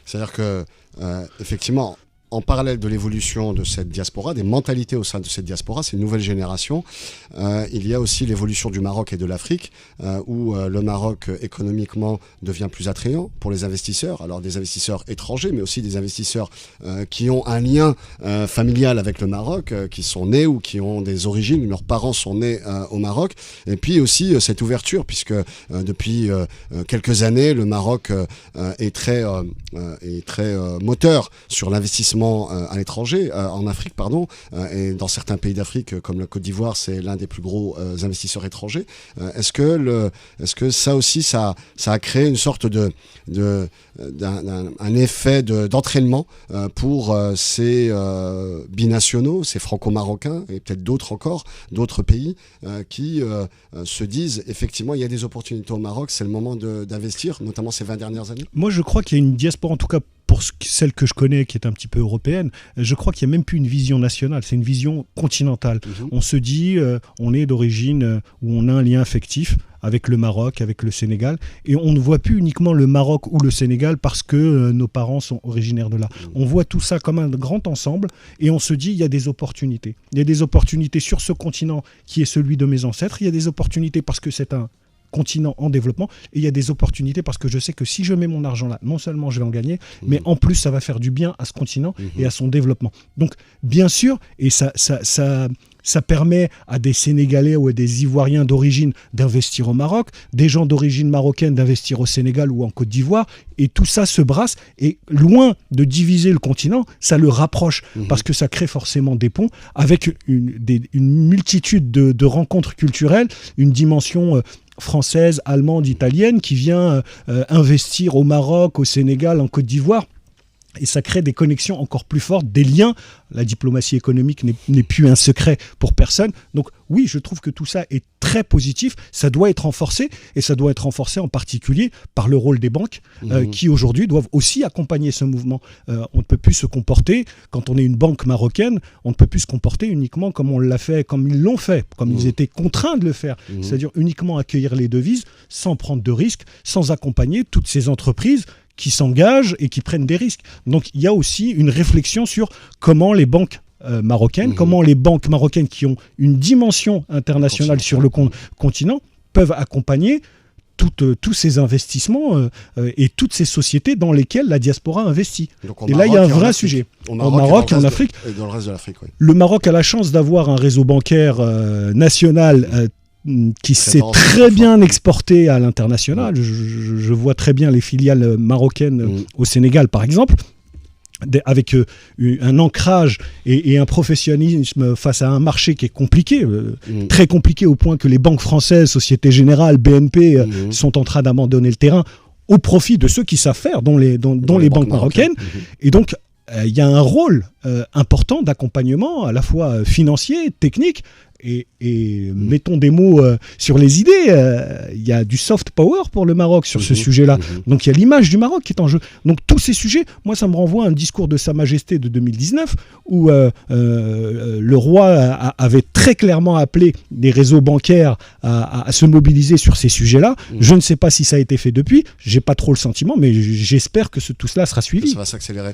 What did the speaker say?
C'est-à-dire que, effectivement, en parallèle de l'évolution de cette diaspora, des mentalités au sein de cette diaspora, ces nouvelles générations, il y a aussi l'évolution du Maroc et de l'Afrique, où le Maroc économiquement devient plus attrayant pour les investisseurs. Alors des investisseurs étrangers, mais aussi des investisseurs qui ont un lien familial avec le Maroc, qui sont nés ou qui ont des origines, leurs parents sont nés au Maroc. Et puis aussi cette ouverture, puisque depuis quelques années, le Maroc est très moteur sur l'investissement à l'étranger, en Afrique, pardon, et dans certains pays d'Afrique, comme la Côte d'Ivoire, c'est l'un des plus gros investisseurs étrangers. Est-ce que ça aussi, ça a créé une sorte d'un effet d'entraînement pour ces binationaux, ces franco-marocains, et peut-être d'autres encore, d'autres pays, qui se disent, effectivement, il y a des opportunités au Maroc, c'est le moment d'investir, notamment ces 20 dernières années? Moi, je crois qu'il y a une diaspora, en tout cas pour celle que je connais, qui est un petit peu européenne, je crois qu'il n'y a même plus une vision nationale, c'est une vision continentale. On se dit, on est d'origine où on a un lien affectif avec le Maroc, avec le Sénégal, et on ne voit plus uniquement le Maroc ou le Sénégal parce que nos parents sont originaires de là. On voit tout ça comme un grand ensemble, et on se dit, il y a des opportunités. Il y a des opportunités sur ce continent qui est celui de mes ancêtres, il y a des opportunités parce que c'est un continent en développement, et il y a des opportunités parce que je sais que si je mets mon argent là, non seulement je vais en gagner, mais en plus ça va faire du bien à ce continent et à son développement. Donc bien sûr, et ça permet à des Sénégalais ou à des Ivoiriens d'origine d'investir au Maroc, des gens d'origine marocaine d'investir au Sénégal ou en Côte d'Ivoire, et tout ça se brasse, et loin de diviser le continent, ça le rapproche, parce que ça crée forcément des ponts avec une multitude de rencontres culturelles, une dimension française, allemande, italienne, qui vient investir au Maroc, au Sénégal, en Côte d'Ivoire. Et ça crée des connexions encore plus fortes, des liens. La diplomatie économique n'est plus un secret pour personne. Donc oui, je trouve que tout ça est très positif. Ça doit être renforcé, et ça doit être renforcé en particulier par le rôle des banques qui aujourd'hui doivent aussi accompagner ce mouvement. On ne peut plus se comporter, quand on est une banque marocaine, on ne peut plus se comporter uniquement comme on l'a fait, comme ils l'ont fait, comme ils étaient contraints de le faire. C'est-à-dire uniquement accueillir les devises sans prendre de risques, sans accompagner toutes ces entreprises qui s'engagent et qui prennent des risques. Donc il y a aussi une réflexion sur comment les banques marocaines, comment les banques marocaines qui ont une dimension internationale sur le continent peuvent accompagner tous ces investissements et toutes ces sociétés dans lesquelles la diaspora investit. Et là, il y a un vrai sujet. Au Maroc et en Afrique. Et dans le reste de l'Afrique, oui. Le Maroc a la chance d'avoir un réseau bancaire national qui s'est très bien exporté à l'international. Je vois très bien les filiales marocaines au Sénégal, par exemple, avec un ancrage et un professionnalisme face à un marché qui est compliqué, très compliqué, au point que les banques françaises, Société Générale, BNP, sont en train d'abandonner le terrain au profit de ceux qui savent faire, dont les banques marocaines. Et donc, il y a un rôle important d'accompagnement, à la fois financier, technique, et mettons des mots sur les idées. Il y a du soft power pour le Maroc sur ce sujet-là. Donc il y a l'image du Maroc qui est en jeu. Donc tous ces sujets, moi ça me renvoie à un discours de Sa Majesté de 2019 où le roi avait très clairement appelé les réseaux bancaires à se mobiliser sur ces sujets-là. Je ne sais pas si ça a été fait depuis, j'ai pas trop le sentiment, mais j'espère que tout cela sera suivi. Ça va s'accélérer.